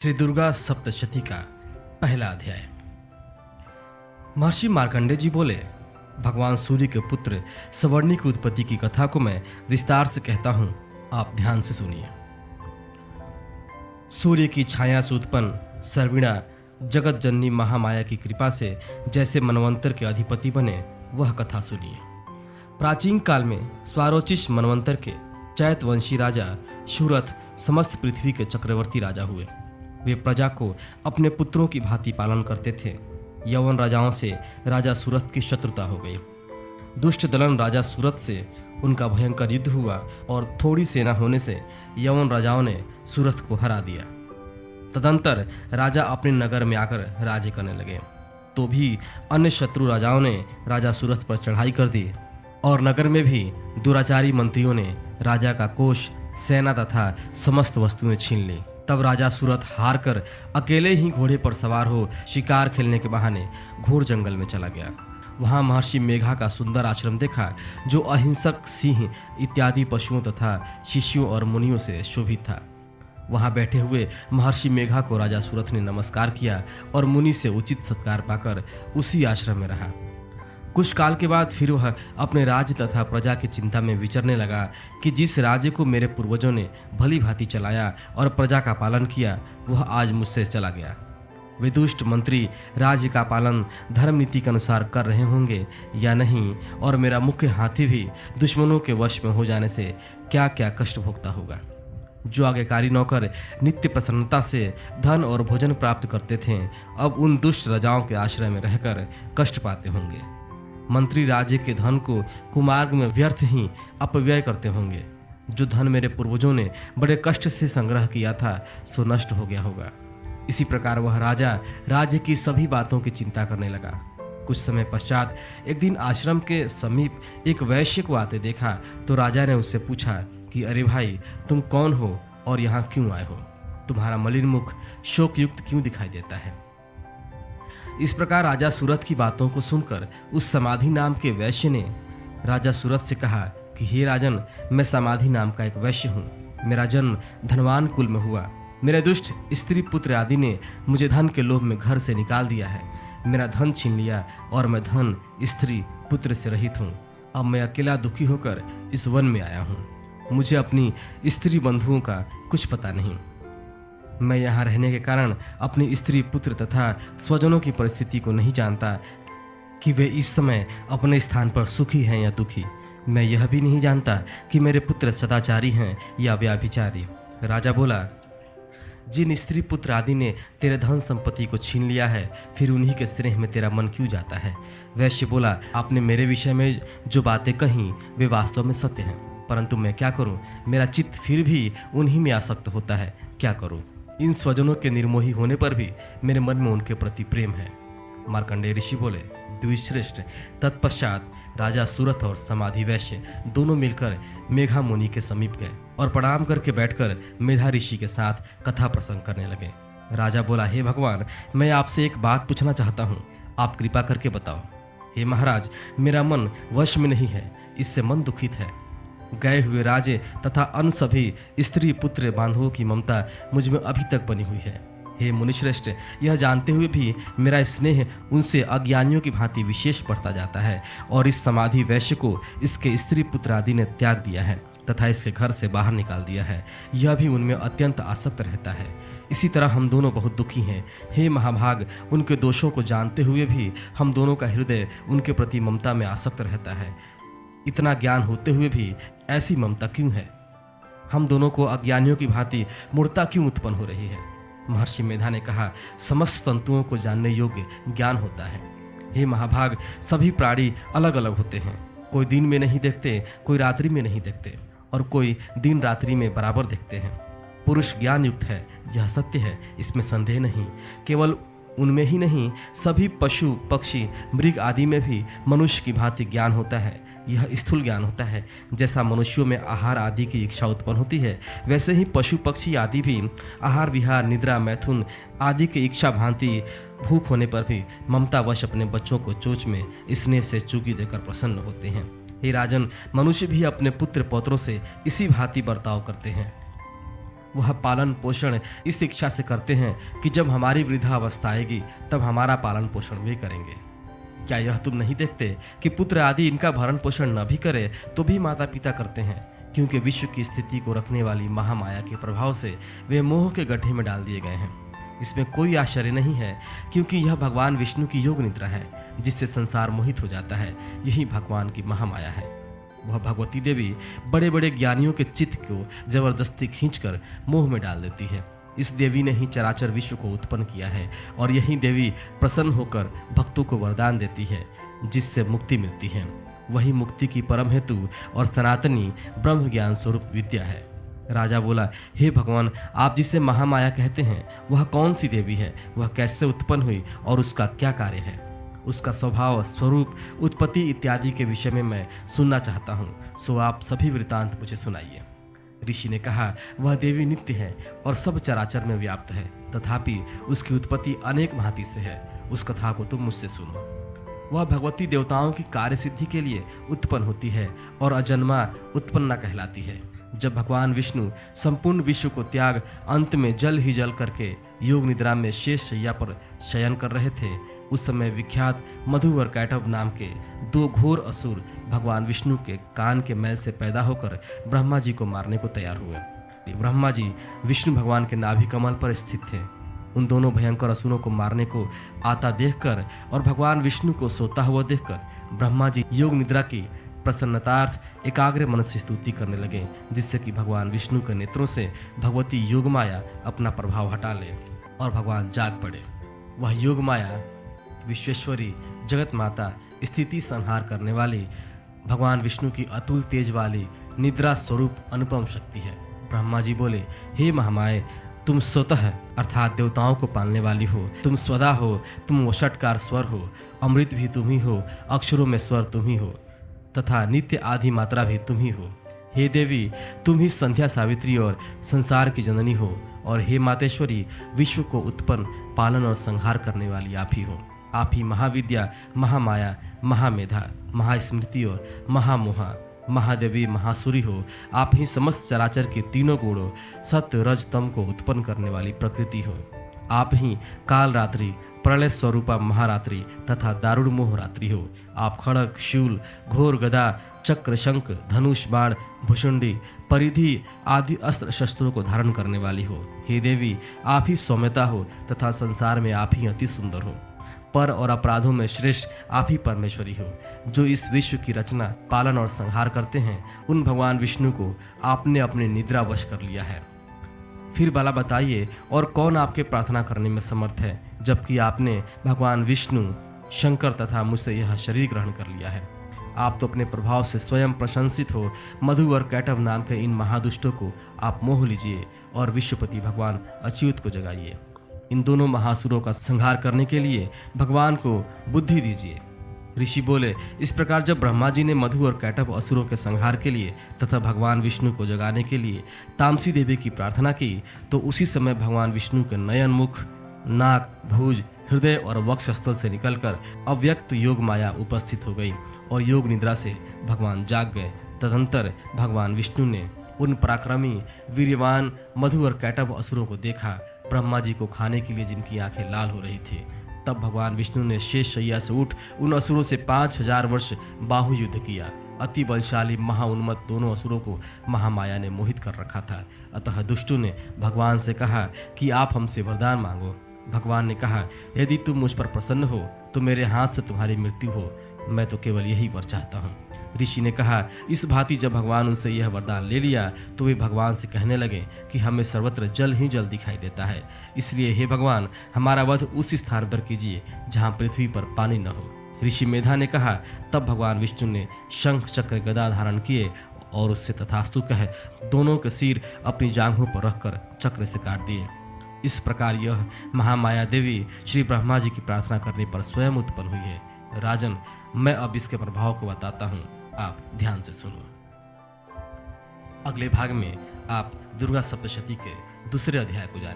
श्री दुर्गा सप्तशती का पहला अध्याय। महर्षि मार्कंडेय जी बोले, भगवान सूर्य के पुत्र सवर्णी की उत्पत्ति की कथा को मैं विस्तार से कहता हूं, आप ध्यान से सुनिए। सूर्य की छाया से उत्पन्न सर्विणा जगत जननी महामाया की कृपा से जैसे मनवंतर के अधिपति बने, वह कथा सुनिए। प्राचीन काल में स्वारोचिष मनवंतर के चैतवंशी राजा शूरथ समस्त पृथ्वी के चक्रवर्ती राजा हुए। वे प्रजा को अपने पुत्रों की भांति पालन करते थे। यवन राजाओं से राजा सूरथ की शत्रुता हो गई। दुष्ट दलन राजा सूरथ से उनका भयंकर युद्ध हुआ और थोड़ी सेना होने से यवन राजाओं ने सूरथ को हरा दिया। तदंतर राजा अपने नगर में आकर राज्य करने लगे, तो भी अन्य शत्रु राजाओं ने राजा सूरथ पर चढ़ाई कर दी और नगर में भी दुराचारी मंत्रियों ने राजा का कोष, सेना तथा समस्त वस्तुएं छीन ली। तब राजा सूरथ हार कर अकेले ही घोड़े पर सवार हो शिकार खेलने के बहाने घोर जंगल में चला गया। वहां महर्षि मेघा का सुंदर आश्रम देखा, जो अहिंसक सिंह इत्यादि पशुओं तथा शिष्यों और मुनियों से शोभित था। वहां बैठे हुए महर्षि मेघा को राजा सूरथ ने नमस्कार किया और मुनि से उचित सत्कार पाकर उसी आश्रम में रहा। कुछ काल के बाद फिर वह अपने राज्य तथा प्रजा की चिंता में विचरने लगा कि जिस राज्य को मेरे पूर्वजों ने भली भांति चलाया और प्रजा का पालन किया, वह आज मुझसे चला गया। वे दुष्ट मंत्री राज्य का पालन धर्म नीति के अनुसार कर रहे होंगे या नहीं, और मेरा मुख्य हाथी भी दुश्मनों के वश में हो जाने से क्या क्या कष्ट भोगता होगा। जो आज्ञाकारी नौकर नित्य प्रसन्नता से धन और भोजन प्राप्त करते थे, अब उन दुष्ट राजाओं के आश्रय में रहकर कष्ट पाते होंगे। मंत्री राज्य के धन को कुमार्ग में व्यर्थ ही अपव्यय करते होंगे। जो धन मेरे पूर्वजों ने बड़े कष्ट से संग्रह किया था, सो नष्ट हो गया होगा। इसी प्रकार वह राजा राज्य की सभी बातों की चिंता करने लगा। कुछ समय पश्चात एक दिन आश्रम के समीप एक वैश्य को आते देखा, तो राजा ने उससे पूछा कि अरे भाई, तुम कौन हो और यहाँ क्यों आए हो? तुम्हारा मलिन मुख शोकयुक्त क्यों दिखाई देता है? इस प्रकार राजा सूरथ की बातों को सुनकर उस समाधि नाम के वैश्य ने राजा सूरथ से कहा कि हे राजन, मैं समाधि नाम का एक वैश्य हूँ। मेरा जन्म धनवान कुल में हुआ। मेरे दुष्ट स्त्री पुत्र आदि ने मुझे धन के लोभ में घर से निकाल दिया है। मेरा धन छीन लिया और मैं धन, स्त्री, पुत्र से रहित हूँ। अब मैं अकेला दुखी होकर इस वन में आया हूँ। मुझे अपनी स्त्री बंधुओं का कुछ पता नहीं। मैं यहाँ रहने के कारण अपनी स्त्री, पुत्र तथा स्वजनों की परिस्थिति को नहीं जानता कि वे इस समय अपने स्थान पर सुखी हैं या दुखी। मैं यह भी नहीं जानता कि मेरे पुत्र सदाचारी हैं या व्याभिचारी। राजा बोला, जिन स्त्री पुत्र आदि ने तेरे धन संपत्ति को छीन लिया है, फिर उन्हीं के स्नेह में तेरा मन क्यों जाता है? वैश्य बोला, आपने मेरे विषय में जो बातें कहीं वे वास्तव में सत्य हैं, परंतु मैं क्या करूं? मेरा चित्त फिर भी उन्हीं में आसक्त होता है। क्या करूं? इन स्वजनों के निर्मोही होने पर भी मेरे मन में उनके प्रति प्रेम है। मार्कंडेय ऋषि बोले, द्विश्रेष्ठ। तत्पश्चात राजा सूरथ और समाधि वैश्य दोनों मिलकर मेघा मुनि के समीप गए और प्रणाम करके बैठकर मेधा ऋषि के साथ कथा प्रसंग करने लगे। राजा बोला, हे भगवान, मैं आपसे एक बात पूछना चाहता हूँ, आप कृपा करके बताओ। हे महाराज, मेरा मन वश में नहीं है, इससे मन दुखित है। गए हुए राजे तथा अन्य सभी स्त्री पुत्र बांधवों की ममता मुझ में अभी तक बनी हुई है। हे मुनिश्रेष्ठ, यह जानते हुए भी मेरा स्नेह उनसे अज्ञानियों की भांति विशेष बढ़ता जाता है, और इस समाधि वैश्य को इसके स्त्री पुत्र आदि ने त्याग दिया है तथा इसके घर से बाहर निकाल दिया है। यह भी उनमें अत्यंत आसक्त रहता है। इसी तरह हम दोनों बहुत दुखी हैं। हे महाभाग, उनके दोषों को जानते हुए भी हम दोनों का हृदय उनके प्रति ममता में आसक्त रहता है। इतना ज्ञान होते हुए भी ऐसी ममता क्यों है? हम दोनों को अज्ञानियों की भांति मूर्ता क्यों उत्पन्न हो रही है? महर्षि मेधा ने कहा, समस्त तंतुओं को जानने योग्य ज्ञान होता है। हे महाभाग, सभी प्राणी अलग अलग होते हैं। कोई दिन में नहीं देखते, कोई रात्रि में नहीं देखते, और कोई दिन रात्रि में बराबर देखते हैं। पुरुष ज्ञान युक्त है, यह सत्य है, इसमें संदेह नहीं। केवल उनमें ही नहीं, सभी पशु, पक्षी, मृग आदि में भी मनुष्य की भांति ज्ञान होता है। यह स्थूल ज्ञान होता है। जैसा मनुष्यों में आहार आदि की इच्छा उत्पन्न होती है, वैसे ही पशु पक्षी आदि भी आहार, विहार, निद्रा, मैथुन आदि की इच्छा भांति भूख होने पर भी ममतावश अपने बच्चों को चोंच में स्नेह से चूकी देकर प्रसन्न होते हैं। हे राजन, मनुष्य भी अपने पुत्र पौत्रों से इसी भांति बर्ताव करते हैं। वह पालन पोषण इस इच्छा से करते हैं कि जब हमारी वृद्धावस्था आएगी तब हमारा पालन पोषण वे करेंगे। क्या यह तुम नहीं देखते कि पुत्र आदि इनका भरण पोषण न भी करे तो भी माता पिता करते हैं, क्योंकि विश्व की स्थिति को रखने वाली महामाया के प्रभाव से वे मोह के गड्ढे में डाल दिए गए हैं। इसमें कोई आश्चर्य नहीं है, क्योंकि यह भगवान विष्णु की योग निद्रा है जिससे संसार मोहित हो जाता है। यही भगवान की महामाया है। वह भगवती देवी बड़े बड़े ज्ञानियों के चित्त को जबरदस्ती खींचकर मोह में डाल देती है। इस देवी ने ही चराचर विश्व को उत्पन्न किया है और यही देवी प्रसन्न होकर भक्तों को वरदान देती है जिससे मुक्ति मिलती है। वही मुक्ति की परम हेतु और सनातनी ब्रह्म ज्ञान स्वरूप विद्या है। राजा बोला, हे भगवान, आप जिसे महामाया कहते हैं वह कौन सी देवी है? वह कैसे उत्पन्न हुई और उसका क्या कार्य है? उसका स्वभाव, स्वरूप, उत्पत्ति इत्यादि के विषय में मैं सुनना चाहता हूँ, सो आप सभी वृतांत मुझे सुनाइए। ऋषि ने कहा, वह देवी नित्य है और सब चराचर में व्याप्त है, तथापि उसकी उत्पत्ति अनेक भांति से है। उस कथा को तुम मुझसे सुनो। वह भगवती देवताओं की कार्य सिद्धि के लिए उत्पन्न होती है और अजन्मा उत्पन्ना कहलाती है। जब भगवान विष्णु संपूर्ण विश्व को त्याग अंत में जल ही जल करके योग निद्रा में शेष शैया पर शयन कर रहे थे, उस समय विख्यात मधु और कैटभ नाम के दो घोर असुर भगवान विष्णु के कान के मैल से पैदा होकर ब्रह्मा जी को मारने को तैयार हुए। ब्रह्मा जी विष्णु भगवान के नाभि कमल पर स्थित थे। उन दोनों भयंकर असुरों को मारने को आता देखकर और भगवान विष्णु को सोता हुआ देखकर ब्रह्मा जी योग निद्रा की प्रसन्नतार्थ एकाग्र मन से स्तुति करने लगे, जिससे कि भगवान विष्णु के नेत्रों से भगवती योगमाया अपना प्रभाव हटा ले और भगवान जाग पड़े। वह योगमाया विश्वेश्वरी, जगत माता, स्थिति संहार करने वाली, भगवान विष्णु की अतुल तेज वाली निद्रा स्वरूप अनुपम शक्ति है। ब्रह्मा जी बोले, हे महामाये, तुम स्वतः अर्थात देवताओं को पालने वाली हो, तुम स्वदा हो, तुम वषटकार स्वर हो, अमृत भी तुम ही हो, अक्षरों में स्वर तुम ही हो तथा नित्य आदि मात्रा भी तुम ही हो। हे देवी, तुम ही संध्या सावित्री और संसार की जननी हो, और हे मातेश्वरी, विश्व को उत्पन्न, पालन और संहार करने वाली आप ही हो। आप ही महाविद्या, महामाया, महामेधा, महास्मृति और महामोहा, महादेवी, महासुरी हो। आप ही समस्त चराचर के तीनों गुणों सत्य रज तम को उत्पन्न करने वाली प्रकृति हो। आप ही काल रात्रि, प्रलय स्वरूपा महारात्रि तथा दारुण मोह रात्रि हो। आप खड़ग, शूल, घोर गदा, चक्र, शंख, धनुष, बाण, भुषुंडी, परिधि आदि अस्त्र शस्त्रों को धारण करने वाली हो। हे देवी, आप ही सौम्यता हो तथा संसार में आप ही अति सुंदर हो। पर और अपराधों में श्रेष्ठ आप ही परमेश्वरी हो। जो इस विश्व की रचना, पालन और संहार करते हैं, उन भगवान विष्णु को आपने अपने निद्रा वश कर लिया है। फिर भला बताइए, और कौन आपके प्रार्थना करने में समर्थ है, जबकि आपने भगवान विष्णु, शंकर तथा मुझसे यह शरीर ग्रहण कर लिया है। आप तो अपने प्रभाव से स्वयं प्रशंसित हो। मधु और कैटभ नाम के इन महादुष्टों को आप मोह लीजिए और विश्वपति भगवान अच्युत को जगाइए। इन दोनों महासुरों का संहार करने के लिए भगवान को बुद्धि दीजिए। ऋषि बोले, इस प्रकार जब ब्रह्मा जी ने मधु और कैटभ असुरों के संहार के लिए तथा भगवान विष्णु को जगाने के लिए तामसी देवी की प्रार्थना की, तो उसी समय भगवान विष्णु के नयन, मुख, नाक, भुज, हृदय और वक्षस्थल से निकलकर अव्यक्त योग माया उपस्थित हो गई और योग निद्रा से भगवान जाग गए। तदंतर भगवान विष्णु ने उन पराक्रमी, वीर्यवान मधु और कैटभ असुरों को देखा, ब्रह्मा जी को खाने के लिए जिनकी आंखें लाल हो रही थी। तब भगवान विष्णु ने शेष शैया से उठ उन असुरों से 5000 वर्ष बाहु युद्ध किया। अति बलशाली महाउन्मत्त दोनों असुरों को महामाया ने मोहित कर रखा था। अतः दुष्टों ने भगवान से कहा कि आप हमसे वरदान मांगो। भगवान ने कहा, यदि तुम मुझ पर प्रसन्न हो तो मेरे हाथ से तुम्हारी मृत्यु हो, मैं तो केवल यही वर चाहता हूँ। ऋषि ने कहा, इस भांति जब भगवान उनसे यह वरदान ले लिया तो वे भगवान से कहने लगे कि हमें सर्वत्र जल ही जल दिखाई देता है, इसलिए हे भगवान, हमारा वध उस स्थान पर कीजिए जहाँ पृथ्वी पर पानी न हो। ऋषि मेधा ने कहा, तब भगवान विष्णु ने शंख, चक्र, गदा धारण किए और उससे तथास्तु कह दोनों के सिर अपनी जांघों पर रखकर चक्र से काट दिए। इस प्रकार यह महामाया देवी श्री ब्रह्मा जी की प्रार्थना करने पर स्वयं उत्पन्न हुई है। राजन, मैं अब इसके प्रभाव को बताता हूँ, आप ध्यान से सुनो। अगले भाग में आप दुर्गा सप्तशती के दूसरे अध्याय को जानेंगे।